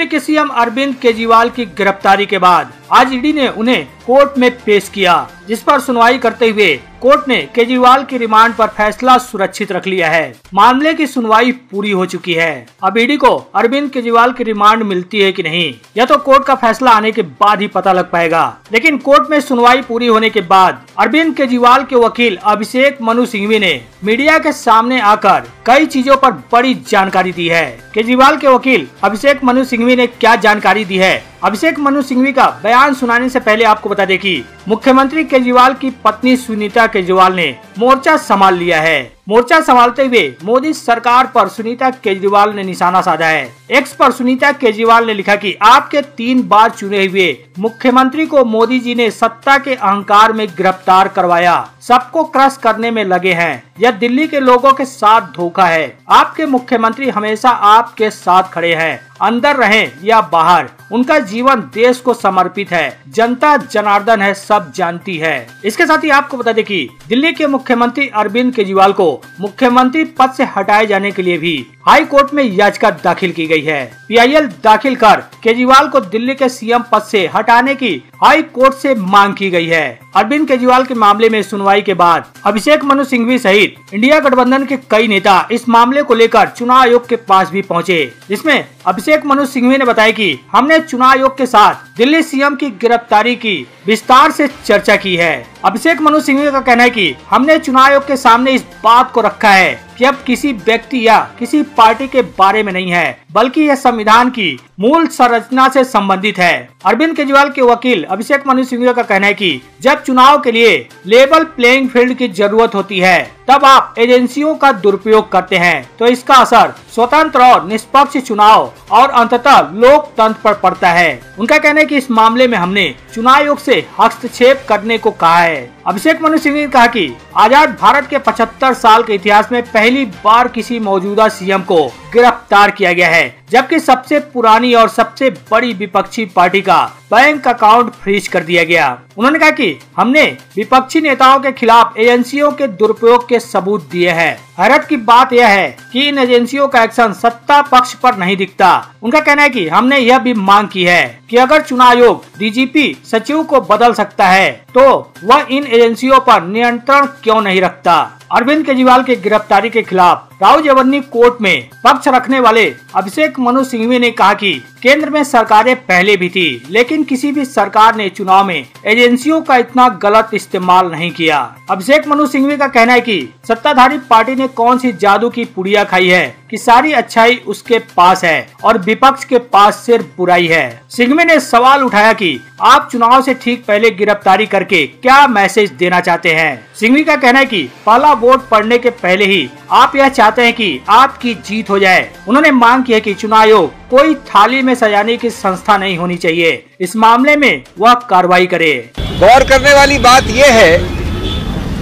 के सीएम अरविंद केजरीवाल की गिरफ्तारी के बाद आज ईडी ने उन्हें कोर्ट में पेश किया, जिस पर सुनवाई करते हुए कोर्ट ने केजरीवाल की रिमांड पर फैसला सुरक्षित रख लिया है। मामले की सुनवाई पूरी हो चुकी है। अब ईडी को अरविंद केजरीवाल की रिमांड मिलती है कि नहीं, यह तो कोर्ट का फैसला आने के बाद ही पता लग पाएगा। लेकिन कोर्ट में सुनवाई पूरी होने के बाद अरविंद केजरीवाल के वकील अभिषेक मनु सिंघवी ने मीडिया के सामने आकर कई चीजों पर बड़ी जानकारी दी है। केजरीवाल के वकील अभिषेक मनु सिंघवी ने क्या जानकारी दी है, अभिषेक मनु सिंघवी का बयान सुनाने से पहले आपको बता दें कि मुख्यमंत्री केजरीवाल की पत्नी सुनीता केजरीवाल ने मोर्चा संभाल लिया है। मोर्चा संभालते हुए मोदी सरकार पर सुनीता केजरीवाल ने निशाना साधा है। एक्स पर सुनीता केजरीवाल ने लिखा कि आपके 3 बार चुने हुए मुख्यमंत्री को मोदी जी ने सत्ता के अहंकार में गिरफ्तार करवाया, सबको क्रश करने में लगे हैं। यह दिल्ली के लोगों के साथ धोखा है। आपके मुख्यमंत्री हमेशा आपके साथ खड़े हैं, अंदर रहें या बाहर, उनका जीवन देश को समर्पित है। जनता जनार्दन है, सब जानती है। इसके साथ ही आपको बता दें कि दिल्ली के मुख्यमंत्री अरविंद केजरीवाल को मुख्यमंत्री पद से हटाए जाने के लिए भी हाई कोर्ट में याचिका दाखिल की गई है। PIL दाखिल कर केजरीवाल को दिल्ली के सीएम पद से हटाने की हाई कोर्ट से मांग की गई है। अरविंद केजरीवाल के मामले में सुनवाई के बाद अभिषेक मनु सिंघवी सहित इंडिया गठबंधन के कई नेता इस मामले को लेकर चुनाव आयोग के पास भी पहुंचे, जिसमें अभिषेक मनु सिंघवी ने बताया कि हमने चुनाव आयोग के साथ दिल्ली सीएम की गिरफ्तारी की विस्तार से चर्चा की है। अभिषेक मनु सिंघवी का कहना है कि हमने चुनाव आयोग के सामने इस बात को रखा है कि अब किसी व्यक्ति या किसी पार्टी के बारे में नहीं है, बल्कि यह संविधान की मूल संरचना से संबंधित है। अरविंद केजरीवाल के वकील अभिषेक मनु सिंघवी का कहना है कि जब चुनाव के लिए लेवल प्लेइंग फील्ड की जरूरत होती है, तब आप एजेंसियों का दुरुपयोग करते हैं, तो इसका असर स्वतंत्र और निष्पक्ष चुनाव और अंततः लोकतंत्र पर पड़ता है। उनका कहना है कि इस मामले में हमने चुनाव आयोग से हस्तक्षेप करने को कहा है। अभिषेक मनु सिंघवी ने कहा कि आजाद भारत के 75 साल के इतिहास में पहली बार किसी मौजूदा सीएम को गिरफ्तार किया गया है, जबकि सबसे पुरानी और सबसे बड़ी विपक्षी पार्टी का बैंक अकाउंट फ्रीज कर दिया गया। उन्होंने कहा कि हमने विपक्षी नेताओं के खिलाफ एजेंसियों के दुरुपयोग के सबूत दिए हैं। हैरत की बात यह है कि इन एजेंसियों का एक्शन सत्ता पक्ष पर नहीं दिखता। उनका कहना है कि हमने यह भी मांग की है कि अगर चुनाव आयोग DGP सचिव को बदल सकता है, तो वह इन एजेंसियों पर नियंत्रण क्यों नहीं रखता। अरविंद केजरीवाल की गिरफ्तारी के खिलाफ रावजबरनी कोर्ट में पक्ष रखने वाले अभिषेक मनु सिंघवी ने कहा कि केंद्र में सरकारें पहले भी थी, लेकिन किसी भी सरकार ने चुनाव में एजेंसियों का इतना गलत इस्तेमाल नहीं किया। अभिषेक मनु सिंघवी का कहना है कि सत्ताधारी पार्टी ने कौन सी जादू की पुड़िया खाई है कि सारी अच्छाई उसके पास है और विपक्ष के पास सिर्फ बुराई है। सिंघवी ने सवाल उठाया कि आप चुनाव से ठीक पहले गिरफ्तारी करके क्या मैसेज देना चाहते हैं। सिंघवी का कहना है कि पहला वोट पड़ने के पहले ही आप यह चाहते हैं कि आपकी जीत हो जाए। उन्होंने मांग की है कि चुनाव आयोग कोई थाली में सजाने की संस्था नहीं होनी चाहिए, इस मामले में वह कार्रवाई करे। गौर करने वाली बात यह है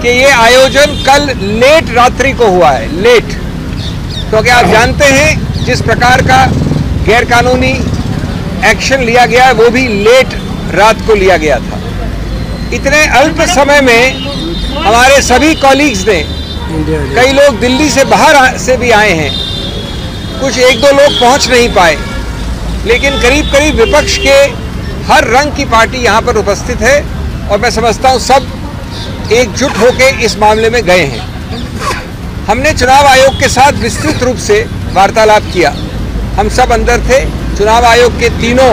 कि ये आयोजन कल लेट रात्रि को हुआ है, लेट, क्योंकि आप जानते हैं जिस प्रकार का गैरकानूनी एक्शन लिया गया है वो भी लेट रात को लिया गया था। इतने अल्प समय में हमारे सभी कॉलीग्स ने, कई लोग दिल्ली से बाहर से भी आए हैं, कुछ 1-2 लोग पहुंच नहीं पाए, लेकिन करीब करीब विपक्ष के हर रंग की पार्टी यहां पर उपस्थित है और मैं समझता हूं सब एकजुट होकर इस मामले में गए हैं। हमने चुनाव आयोग के साथ विस्तृत रूप से वार्तालाप किया। हम सब अंदर थे, चुनाव आयोग के तीनों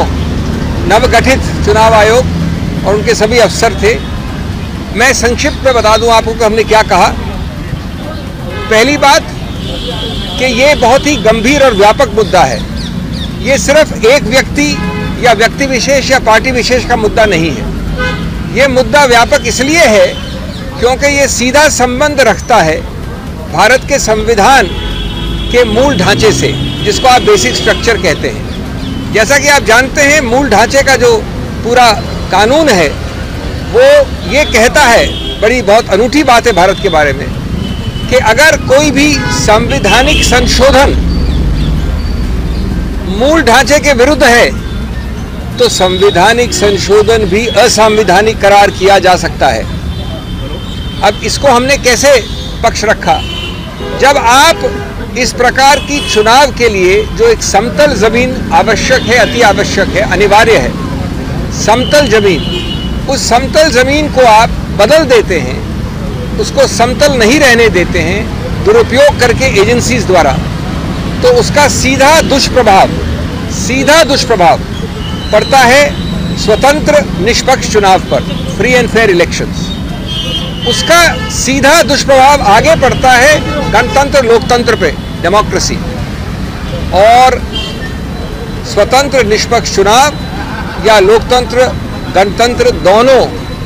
नवगठित चुनाव आयोग और उनके सभी अफसर थे। मैं संक्षिप्त में बता दूं आपको कि हमने क्या कहा। पहली बात कि ये बहुत ही गंभीर और व्यापक मुद्दा है। ये सिर्फ एक व्यक्ति या व्यक्ति विशेष या पार्टी विशेष का मुद्दा नहीं है। ये मुद्दा व्यापक इसलिए है क्योंकि ये सीधा संबंध रखता है भारत के संविधान के मूल ढांचे से, जिसको आप बेसिक स्ट्रक्चर कहते हैं। जैसा कि आप जानते हैं, मूल ढांचे का जो पूरा कानून है वो ये कहता है, बड़ी बहुत अनूठी बात है भारत के बारे में, कि अगर कोई भी संवैधानिक संशोधन मूल ढांचे के विरुद्ध है तो संवैधानिक संशोधन भी असंवैधानिक करार किया जा सकता है। अब इसको हमने कैसे पक्ष रखा? जब आप इस प्रकार की चुनाव के लिए जो एक समतल जमीन आवश्यक है, अति आवश्यक है, अनिवार्य है, समतल जमीन, उस समतल जमीन को आप बदल देते हैं, उसको समतल नहीं रहने देते हैं दुरुपयोग करके एजेंसीज द्वारा, तो उसका सीधा दुष्प्रभाव पड़ता है स्वतंत्र निष्पक्ष चुनाव पर, फ्री एंड फेयर इलेक्शंस। उसका सीधा दुष्प्रभाव आगे पड़ता है गणतंत्र लोकतंत्र पे, डेमोक्रेसी। और स्वतंत्र निष्पक्ष चुनाव या लोकतंत्र गणतंत्र दोनों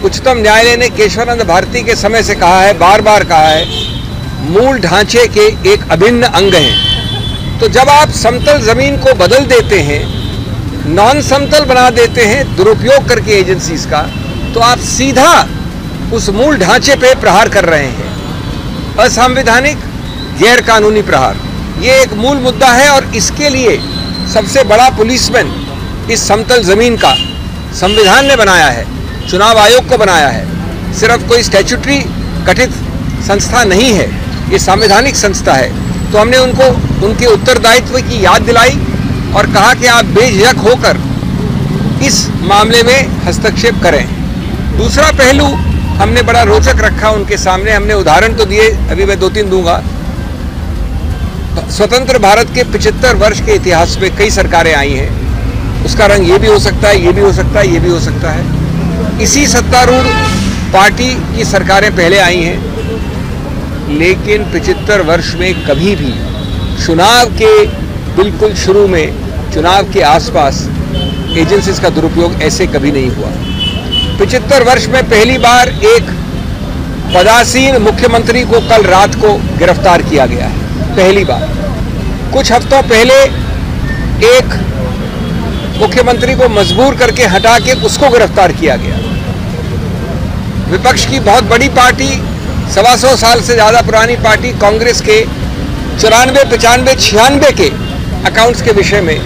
उच्चतम न्यायालय ने केशवानंद भारती के समय से कहा है, बार बार कहा है, मूल ढांचे के एक अभिन्न अंग हैं। तो जब आप समतल जमीन को बदल देते हैं, नॉन समतल बना देते हैं दुरुपयोग करके एजेंसीज का, तो आप सीधा उस मूल ढांचे पे प्रहार कर रहे हैं, असंवैधानिक गैर कानूनी प्रहार। ये एक मूल मुद्दा है और इसके लिए सबसे बड़ा पुलिसमैन इस समतल जमीन का संविधान ने बनाया है, चुनाव आयोग को बनाया है। सिर्फ कोई स्टैट्यूटरी गठित संस्था नहीं है, ये संवैधानिक संस्था है। तो हमने उनको उनके उत्तरदायित्व की याद दिलाई और कहा कि आप बेझिझक होकर इस मामले में हस्तक्षेप करें। दूसरा पहलू हमने बड़ा रोचक रखा उनके सामने, हमने उदाहरण तो दिए, अभी मैं 2-3 दूंगा। स्वतंत्र भारत के 75 वर्ष के इतिहास में कई सरकारें आई हैं, उसका रंग ये भी हो सकता है, ये भी हो सकता है, ये भी हो सकता है। इसी सत्तारूढ़ पार्टी की सरकारें पहले आई हैं, लेकिन 75 वर्ष में कभी भी चुनाव के बिल्कुल शुरू में, चुनाव के आसपास एजेंसीज का दुरुपयोग ऐसे कभी नहीं हुआ। 75 वर्ष में पहली बार एक पदासीन मुख्यमंत्री को कल रात को गिरफ्तार किया गया है, पहली बार। कुछ हफ्तों पहले एक मुख्यमंत्री को मजबूर करके हटा के उसको गिरफ्तार किया गया। विपक्ष की बहुत बड़ी पार्टी, 125 साल से ज्यादा पुरानी पार्टी कांग्रेस के 94, 95, 96 के अकाउंट्स के विषय में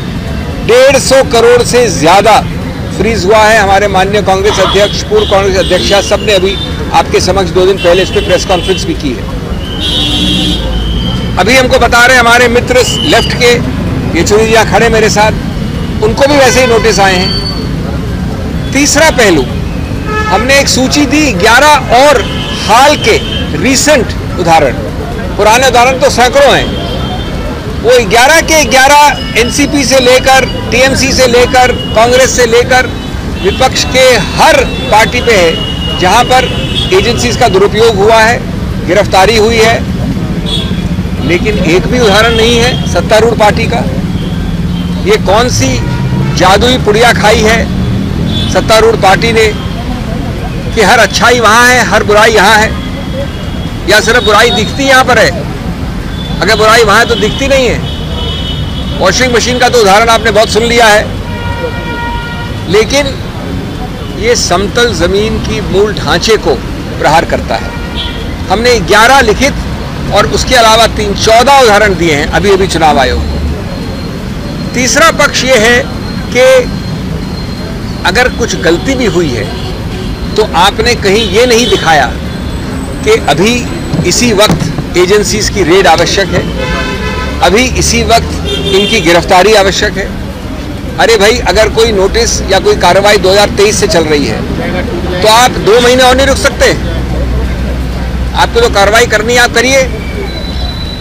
150 करोड़ से ज्यादा फ्रीज हुआ है। हमारे माननीय कांग्रेस अध्यक्ष, पूर्व कांग्रेस अध्यक्षा, सबने अभी आपके समक्ष 2 दिन पहले इस पर प्रेस कॉन्फ्रेंस भी की है। अभी हमको बता रहे हमारे मित्र लेफ्ट के, ये चुनीजिया खड़े मेरे साथ, उनको भी वैसे ही नोटिस आए हैं। तीसरा पहलू, हमने एक सूची दी 11 और हाल के रीसेंट उदाहरण, पुराने उदाहरण तो सैकड़ों हैं, वो 11 के 11 एनसीपी से लेकर, टीएमसी से लेकर, कांग्रेस से लेकर विपक्ष के हर पार्टी पे है जहां पर एजेंसीज का दुरुपयोग हुआ है, गिरफ्तारी हुई है। लेकिन एक भी उदाहरण नहीं है सत्तारूढ़ पार्टी का। ये कौन सी जादुई पुड़िया खाई है सत्तारूढ़ पार्टी ने कि हर अच्छाई वहां है, हर बुराई यहां है, या सिर्फ बुराई दिखती यहां पर है? अगर बुराई वहां है तो दिखती नहीं है। वॉशिंग मशीन का तो उदाहरण आपने बहुत सुन लिया है, लेकिन ये समतल जमीन की मूल ढांचे को प्रहार करता है। हमने 11 लिखित और उसके अलावा 14 उदाहरण दिए हैं अभी अभी चुनाव आयोग को। तीसरा पक्ष ये है कि अगर कुछ गलती भी हुई है तो आपने कहीं ये नहीं दिखाया कि अभी इसी वक्त एजेंसीज की रेड आवश्यक है, अभी इसी वक्त इनकी गिरफ्तारी आवश्यक है। अरे भाई, अगर कोई नोटिस या कोई कार्रवाई 2023 से चल रही है तो आप 2 महीने और नहीं रुक सकते? आपको तो कार्रवाई करनी है, आप करिए।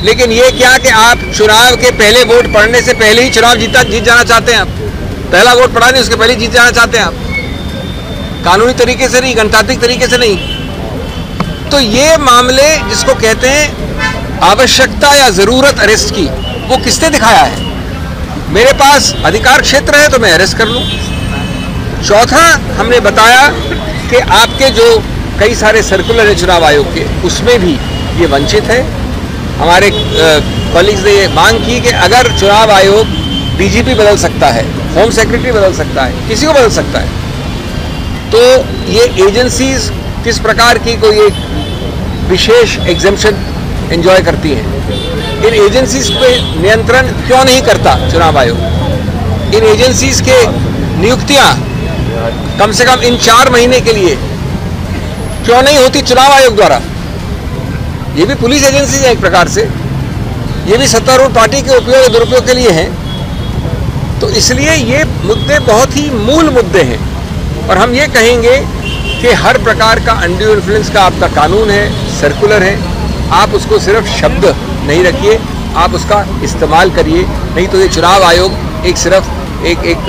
लेकिन ये क्या कि आप चुनाव के पहले वोट पड़ने से पहले ही चुनाव जीत जाना चाहते हैं। आप पहला वोट पड़ा नहीं, उसके पहले जीत जाना चाहते हैं आप, कानूनी तरीके से नहीं, गणतांत्रिक तरीके से नहीं। तो ये मामले जिसको कहते हैं आवश्यकता या जरूरत अरेस्ट की, वो किसने दिखाया है? मेरे पास अधिकार क्षेत्र है तो मैं अरेस्ट कर लूं। चौथा, हमने बताया कि आपके जो कई सारे सर्कुलर है चुनाव आयोग के, उसमें भी ये वंचित है। हमारे कॉलीग्स ने ये मांग की कि अगर चुनाव आयोग डीजीपी बदल सकता है, होम सेक्रेटरी बदल सकता है, किसी को बदल सकता है, तो ये एजेंसीज किस प्रकार की कोई एक विशेष एग्जेम्पशन एंजॉय करती हैं। इन एजेंसीज पे नियंत्रण क्यों नहीं करता चुनाव आयोग? इन एजेंसीज के नियुक्तियां कम से कम इन 4 महीने के लिए क्यों नहीं होती चुनाव आयोग द्वारा? ये भी पुलिस एजेंसी है एक प्रकार से। ये भी सत्तारूढ़ पार्टी के उपयोग और दुरुपयोग के लिए हैं। तो इसलिए ये मुद्दे बहुत ही मूल मुद्दे हैं और हम ये कहेंगे कि हर प्रकार का अनड्यू इन्फ्लुएंस का आपका कानून है, सर्कुलर है, आप उसको सिर्फ शब्द नहीं रखिए, आप उसका इस्तेमाल करिए। नहीं तो ये चुनाव आयोग एक सिर्फ एक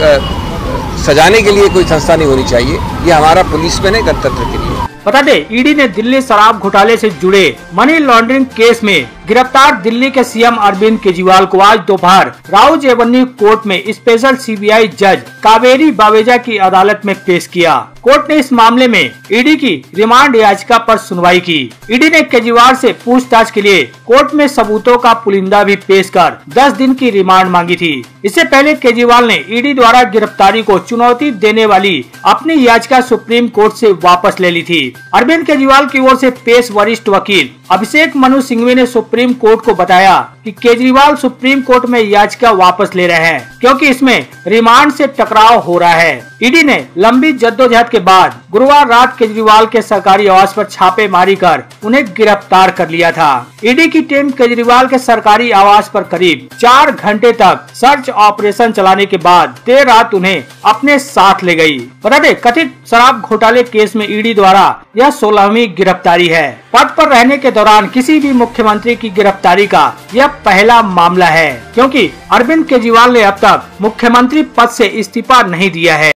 सजाने के लिए कोई संस्था नहीं होनी चाहिए। ये हमारा पुलिसमैन है गणतंत्र के लिए। बता दें, ईडी ने दिल्ली शराब घोटाले से जुड़े मनी लॉन्ड्रिंग केस में गिरफ्तार दिल्ली के सीएम अरविंद केजरीवाल को आज दोपहर राउज एवेन्यू कोर्ट में स्पेशल सीबीआई जज कावेरी बावेजा की अदालत में पेश किया। कोर्ट ने इस मामले में ईडी की रिमांड याचिका पर सुनवाई की। ईडी ने केजरीवाल से पूछताछ के लिए कोर्ट में सबूतों का पुलिंदा भी पेश कर 10 दिन की रिमांड मांगी थी। इससे पहले केजरीवाल ने ईडी द्वारा गिरफ्तारी को चुनौती देने वाली अपनी याचिका सुप्रीम कोर्ट से वापस ले ली थी। अरविंद केजरीवाल की ओर से पेश वरिष्ठ वकील अभिषेक मनु सिंघवी ने सुप्रीम कोर्ट को बताया कि केजरीवाल सुप्रीम कोर्ट में याचिका वापस ले रहे हैं क्योंकि इसमें रिमांड से टकराव हो रहा है। ईडी ने लंबी जद्दोजहद के बाद गुरुवार रात केजरीवाल के सरकारी आवास पर छापेमारी कर उन्हें गिरफ्तार कर लिया था। ईडी की टीम केजरीवाल के सरकारी आवास पर करीब 4 घंटे तक सर्च ऑपरेशन चलाने के बाद देर रात उन्हें अपने साथ ले गई। बता दें, कथित शराब घोटाले केस में ईडी द्वारा यह 16वीं गिरफ्तारी है। पद पर रहने के दौरान किसी भी मुख्यमंत्री की गिरफ्तारी का यह पहला मामला है क्योंकि अरविंद केजरीवाल ने अब तक मुख्यमंत्री पद से इस्तीफा नहीं दिया है।